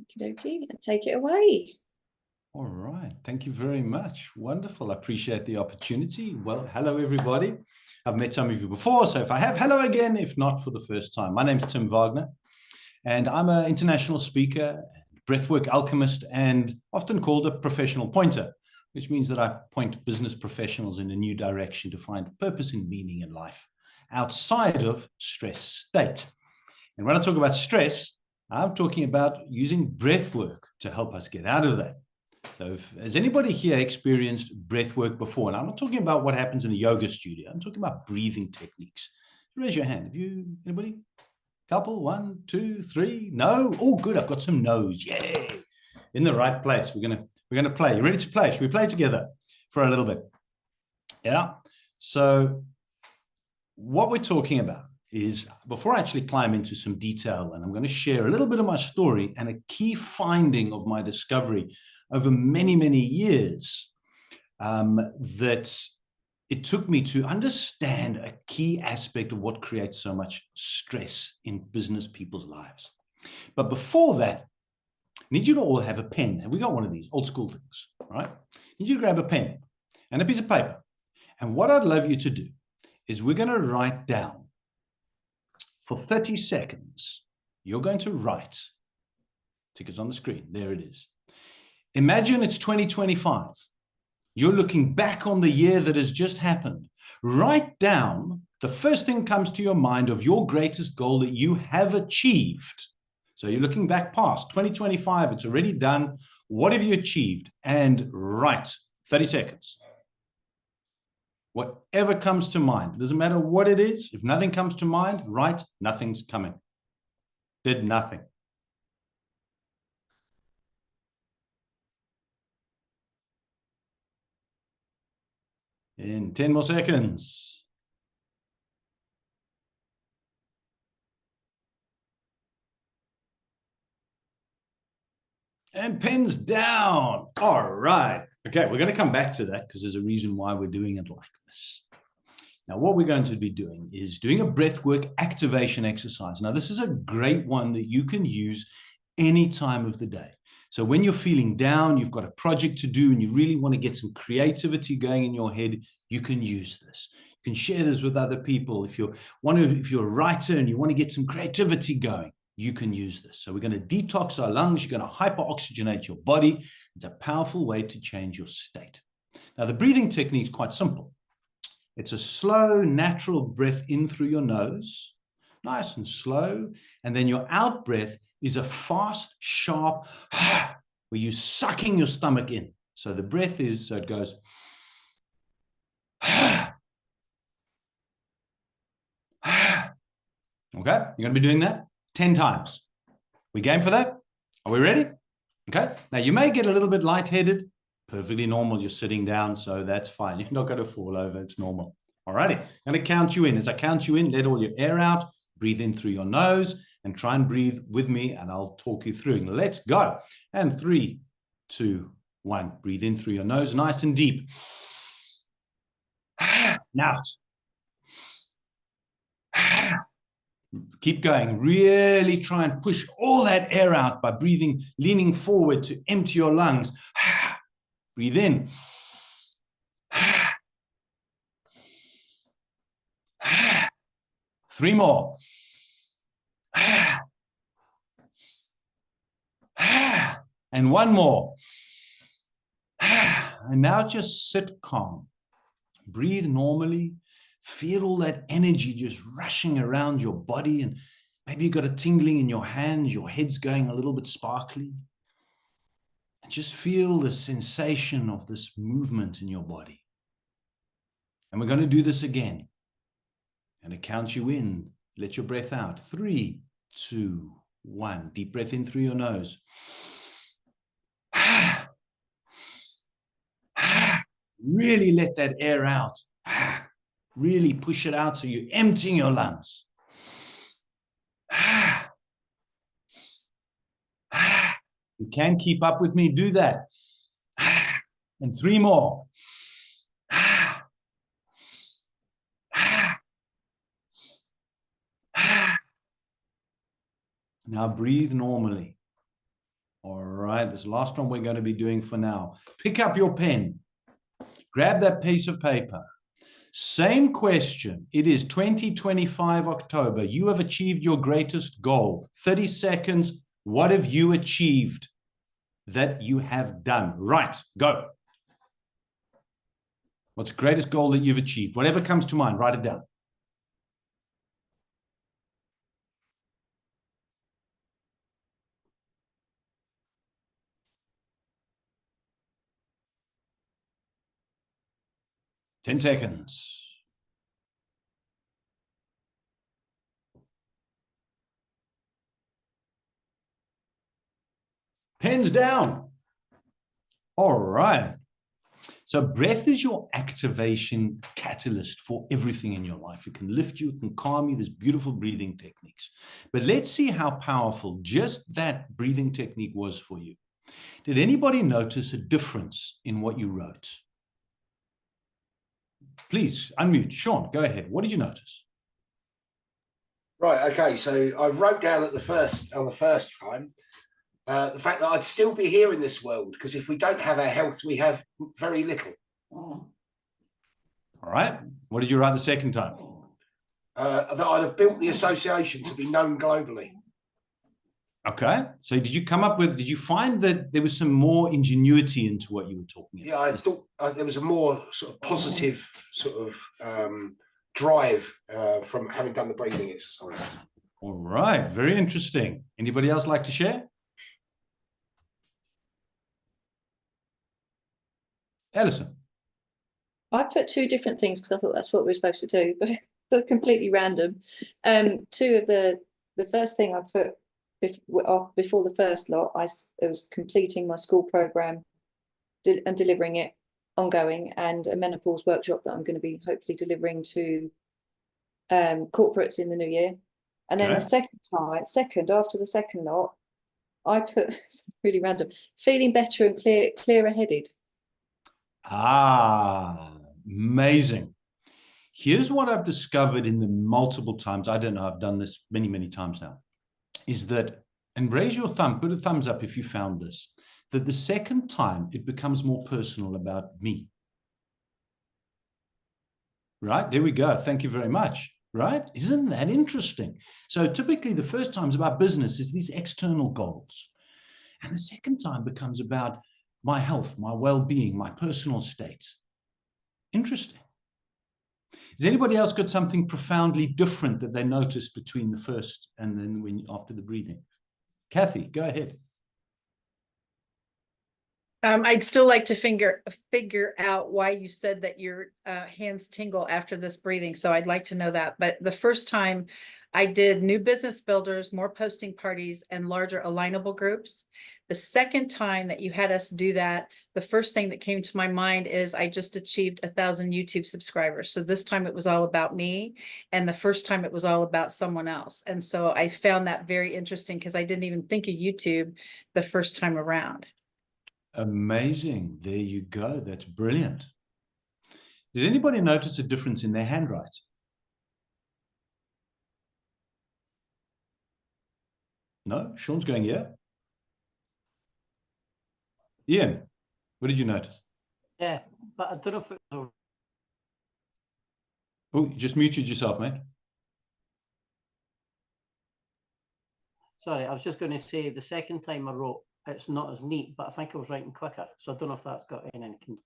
Okie dokie, take it away. All right. Thank you very much. Wonderful. I appreciate the opportunity. Well, hello, everybody. I've met some of you before, so if I have, hello again, if not for the first time. My name is Tim Wagner, and I'm an international speaker, breathwork alchemist, and often called a professional pointer, which means that I point business professionals in a new direction to find purpose and meaning in life outside of stress state. And when I talk about stress, I'm talking about using breathwork to help us get out of that. So has anybody here experienced breath work before? And I'm not talking about what happens in a yoga studio. I'm talking about breathing techniques. Raise your hand. Have you, anybody? Couple, 1, 2, 3, no? Oh, good. I've got some no's. Yay. In the right place. We're gonna play. You ready to play? Should we play together for a little bit? Yeah. So what we're talking about is, before I actually climb into some detail, and I'm going to share a little bit of my story and a key finding of my discovery over many, many years, that it took me to understand a key aspect of what creates so much stress in business people's lives. But before that, I need you to all have a pen. And we got one of these old school things, right? I need you to grab a pen and a piece of paper. And what I'd love you to do is we're going to write down for 30 seconds. You're going to write. Tickets on the screen. There it is. Imagine it's 2025. You're looking back on the year that has just happened. Write down the first thing comes to your mind of your greatest goal that you have achieved. So you're looking back past 2025. It's already done. What have you achieved? And write. 30 seconds. Whatever comes to mind. It doesn't matter what it is. If nothing comes to mind, write, nothing's coming. Did nothing. In 10 more seconds. And pens down. All right. Okay, we're going to come back to that because there's a reason why we're doing it like this. Now, what we're going to be doing is doing a breathwork activation exercise. Now, this is a great one that you can use any time of the day. So when you're feeling down, you've got a project to do, and you really want to get some creativity going in your head, you can use this. You can share this with other people. If you're a writer and you want to get some creativity going, you can use this. So we're going to detox our lungs. You're going to hyper-oxygenate your body. It's a powerful way to change your state. Now, the breathing technique is quite simple. It's a slow, natural breath in through your nose, nice and slow. And then your out breath is a fast, sharp, where you're sucking your stomach in. So the breath is, so it goes, okay? You're going to be doing that 10 times. We game for that? Are we ready? Okay. Now, you may get a little bit lightheaded. Perfectly normal. You're sitting down, so that's fine. You're not going to fall over. It's normal. All righty. I'm going to count you in. As I count you in, let all your air out. Breathe in through your nose and try and breathe with me, and I'll talk you through. Let's go. And 3, 2, 1. Breathe in through your nose, nice and deep. Now, keep going. Really try and push all that air out by breathing, leaning forward to empty your lungs. Breathe in. 3 more. And 1 more. And now just sit calm. Breathe normally. Feel all that energy just rushing around your body, and maybe you've got a tingling in your hands, your head's going a little bit sparkly. And just feel the sensation of this movement in your body. And we're going to do this again. And to count you in, let your breath out. 3, 2, 1. Deep breath in through your nose. Really let that air out. Really push it out so you're emptying your lungs. You can keep up with me, do that. And 3 more. Now breathe normally. right, this last one we're going to be doing for now. Pick up your pen. Grab that piece of paper. Same question. It is 2025 October. You have achieved your greatest goal. 30 seconds. What have you achieved that you have done? Right, go. What's the greatest goal that you've achieved? Whatever comes to mind, write it down. Ten seconds. Pens down. All right. So breath is your activation catalyst for everything in your life. It can lift you, it can calm you. There's beautiful breathing techniques. But let's see how powerful just that breathing technique was for you. Did anybody notice a difference in what you wrote? Please unmute. Sean, go ahead. What did you notice? Right. Okay. So I wrote down on the first time, the fact that I'd still be here in this world, because if we don't have our health, we have very little. All right. What did you write the second time? That I'd have built the association to be known globally. Okay. So did you find that there was some more ingenuity into what you were talking about? Yeah, I thought there was a more sort of positive sort of drive from having done the breathing exercises. All right. Very interesting. Anybody else like to share? Alison. I put two different things because I thought that's what we were supposed to do, but they're completely random. Two of the first thing I put before the first lot, it was completing my school program and delivering it ongoing, and a menopause workshop that I'm going to be hopefully delivering to corporates in the new year. And then the second after the second lot, I put really random, feeling better and clearer headed. Ah, amazing. Here's what I've discovered in the multiple times. I don't know, I've done this many, many times now, is that, and raise your thumb, put a thumbs up if you found this, that the second time it becomes more personal about me. Right? There we go. Thank you very much. Right? Isn't that interesting? So typically the first time is about business, is these external goals. And the second time becomes about my health, my well-being, my personal state. Interesting. Has anybody else got something profoundly different that they noticed between the first and then after the breathing? Kathy, go ahead. I'd still like to figure out why you said that your hands tingle after this breathing. So I'd like to know that. But the first time I did new business builders, more posting parties, and larger alignable groups. The second time that you had us do that, the first thing that came to my mind is I just achieved 1,000 YouTube subscribers. So this time it was all about me. And the first time it was all about someone else. And so I found that very interesting because I didn't even think of YouTube the first time around. Amazing. There you go. That's brilliant. Did anybody notice a difference in their handwriting? No? Sean's going, yeah? Ian, what did you notice? Yeah, but I don't know if it was... Oh, you just muted yourself, mate. Sorry, I was just going to say the second time I wrote, it's not as neat, but I think I was writing quicker. So I don't know if that's got anything.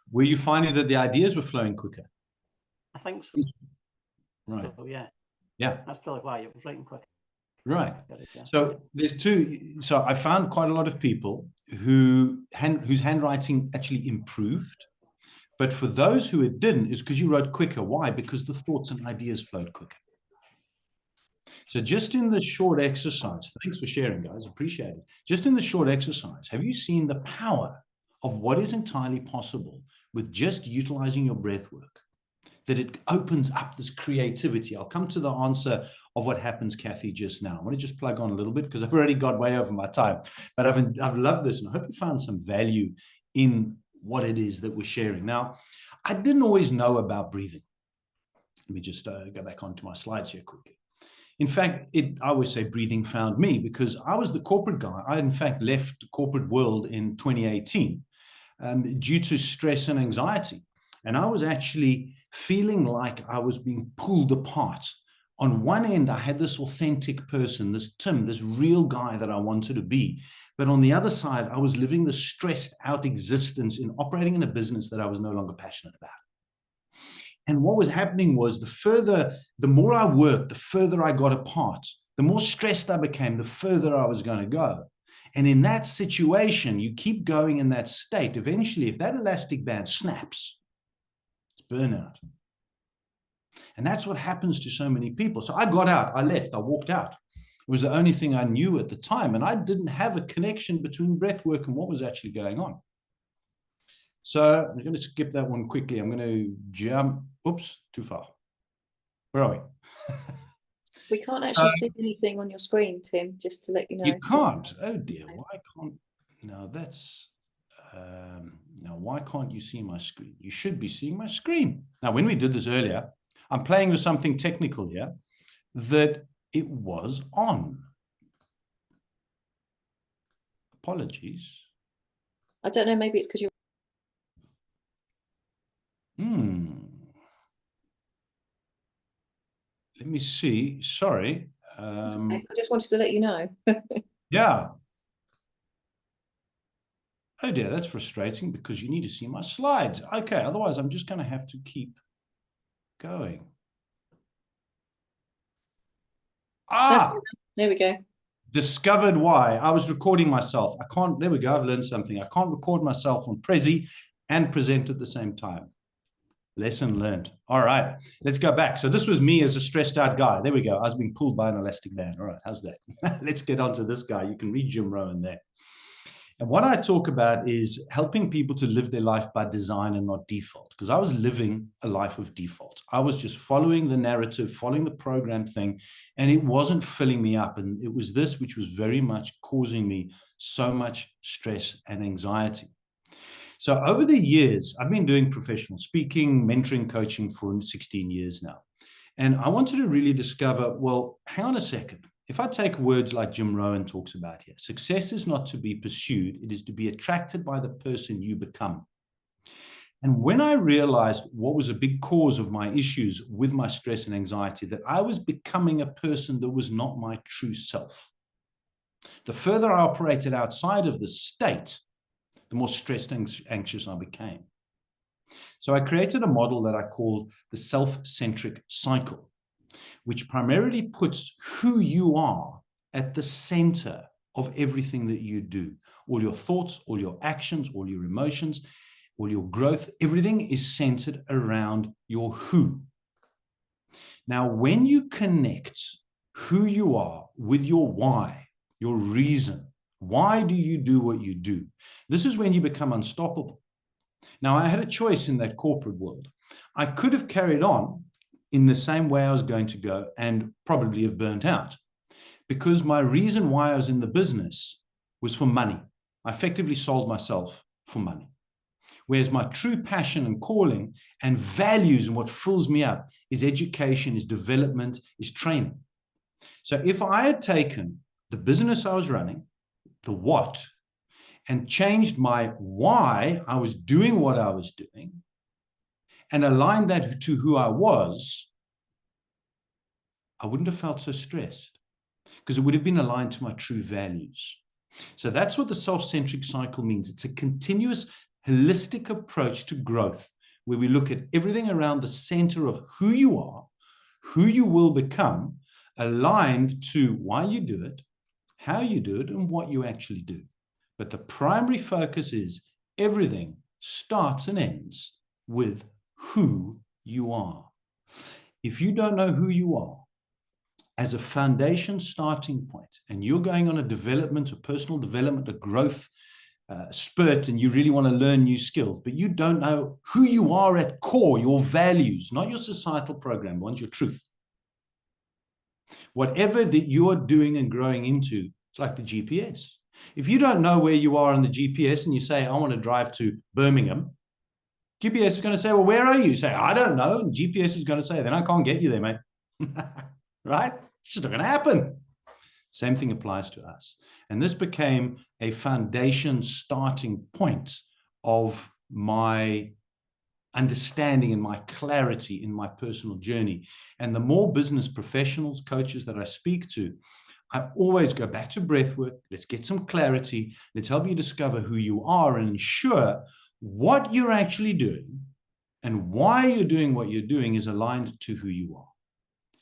Were you finding that the ideas were flowing quicker? I think so. Right. So, yeah. Yeah. That's probably why it was writing quicker. Right. Yeah. So there's two. So I found quite a lot of people whose handwriting actually improved. But for those who it didn't, it's because you wrote quicker. Why? Because the thoughts and ideas flowed quicker. So just in the short exercise, thanks for sharing, guys, appreciate it. Just in the short exercise, have you seen the power of what is entirely possible with just utilizing your breath work? That it opens up this creativity. I'll come to the answer of what happens, Kathy, just now. I want to just plug on a little bit because I've already got way over my time, but I've loved this and I hope you found some value in what it is that we're sharing. Now, I didn't always know about breathing. Let me just go back onto my slides here quickly. In fact, I always say breathing found me, because I was the corporate guy. I, in fact, left the corporate world in 2018 due to stress and anxiety. And I was actually feeling like I was being pulled apart. On one end, I had this authentic person, this Tim, this real guy that I wanted to be. But on the other side, I was living this stressed out existence in operating in a business that I was no longer passionate about. And what was happening was the more I worked, the further I got apart. The more stressed I became, the further I was going to go. And in that situation, you keep going in that state. Eventually, if that elastic band snaps, it's burnout. And that's what happens to so many people. So I got out, I left, I walked out. It was the only thing I knew at the time. And I didn't have a connection between breath work and what was actually going on. So I'm going to skip that one quickly. I'm going to jump. Oops, too far. Where are we? We can't actually see anything on your screen, Tim, just to let you know. You can't. Oh dear. Why can't? No, that's. Now, why can't you see my screen? You should be seeing my screen. Now, when we did this earlier, I'm playing with something technical here, that it was on. Apologies. I don't know, maybe it's because you're... Let me see. Sorry. Okay. I just wanted to let you know. Yeah. Oh dear, that's frustrating because you need to see my slides. Okay, otherwise I'm just going to have to keep going. There we go. Discovered why. I was recording myself. I can't, there we go, I've learned something. I can't record myself on Prezi and present at the same time. Lesson learned. All right, let's go back. So this was me as a stressed out guy. There we go. I was being pulled by an elastic band. All right, how's that? Let's get on to this guy. You can read Jim Rohn there. And what I talk about is helping people to live their life by design and not default, because I was living a life of default. I was just following the narrative, following the program thing, and it wasn't filling me up. And it was this which was very much causing me so much stress and anxiety. So over the years, I've been doing professional speaking, mentoring, coaching for 16 years now. And I wanted to really discover, well, hang on a second. If I take words like Jim Rohn talks about here, success is not to be pursued, it is to be attracted by the person you become. And when I realized what was a big cause of my issues with my stress and anxiety, that I was becoming a person that was not my true self. The further I operated outside of the state, the more stressed and anxious I became. So I created a model that I called the self-centric cycle, which primarily puts who you are at the center of everything that you do. All your thoughts, all your actions, all your emotions, all your growth, everything is centered around your who. Now, when you connect who you are with your why, your reason, why do you do what you do? This is when you become unstoppable. Now, I had a choice in that corporate world. I could have carried on in the same way I was going to go and probably have burnt out, because my reason why I was in the business was for money. I effectively sold myself for money. Whereas my true passion and calling and values and what fills me up is education, is development, is training. So if I had taken the business I was running, the what, and changed my why I was doing what I was doing, and aligned that to who I was, I wouldn't have felt so stressed, because it would have been aligned to my true values. So that's what the self-centric cycle means. It's a continuous, holistic approach to growth, where we look at everything around the center of who you are, who you will become, aligned to why you do it, how you do it, and what you actually do. But the primary focus is everything starts and ends with who you are. If you don't know who you are as a foundation starting point, and you're going on a development, a personal development, a growth spurt, and you really want to learn new skills, but you don't know who you are at core, your values, not your societal program, one's your truth. Whatever that you're doing and growing into, it's like the GPS. If you don't know where you are on the GPS and you say, I want to drive to Birmingham, GPS is going to say, well, where are you? You say, I don't know. And GPS is going to say, then I can't get you there, mate. Right? It's just not going to happen. Same thing applies to us. And this became a foundation starting point of my understanding and my clarity in my personal journey. And the more business professionals, coaches that I speak to, I always go back to breathwork. Let's get some clarity. Let's help you discover who you are and ensure what you're actually doing and why you're doing what you're doing is aligned to who you are.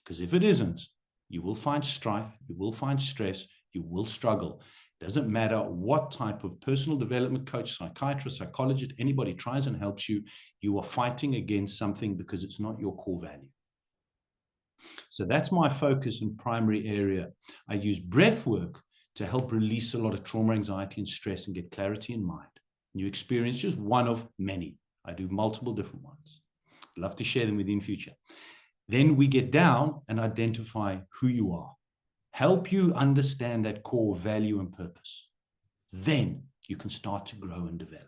Because if it isn't, you will find strife, you will find stress, you will struggle. It doesn't matter what type of personal development coach, psychiatrist, psychologist, anybody tries and helps you, you are fighting against something because it's not your core value. So that's my focus and primary area. I use breath work to help release a lot of trauma, anxiety, and stress and get clarity in mind. You experience just one of many. I do multiple different ones. I'd love to share them with you in future. Then we get down and identify who you are. Help you understand that core value and purpose. Then you can start to grow and develop.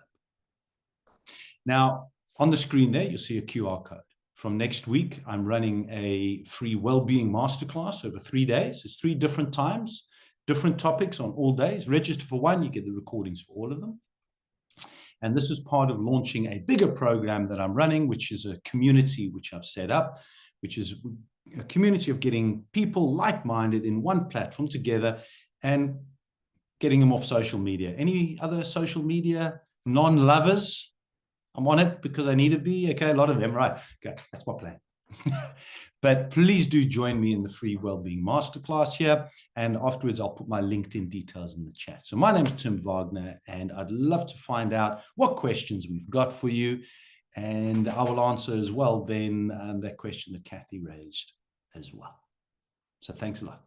Now, on the screen there, you'll see a QR code. From next week, I'm running a free well-being masterclass over 3 days. It's 3 different times, different topics on all days. Register for one, you get the recordings for all of them. And this is part of launching a bigger program that I'm running, which is a community which I've set up, which is a community of getting people like-minded in one platform together and getting them off social media. Any other social media non-lovers? I'm on it because I need to be. Okay, a lot of them, right? Okay, that's my plan. But please do join me in the free wellbeing masterclass here. And afterwards, I'll put my LinkedIn details in the chat. So my name is Tim Wagner, and I'd love to find out what questions we've got for you. And I will answer as well then that question that Kathy raised as well. So thanks a lot.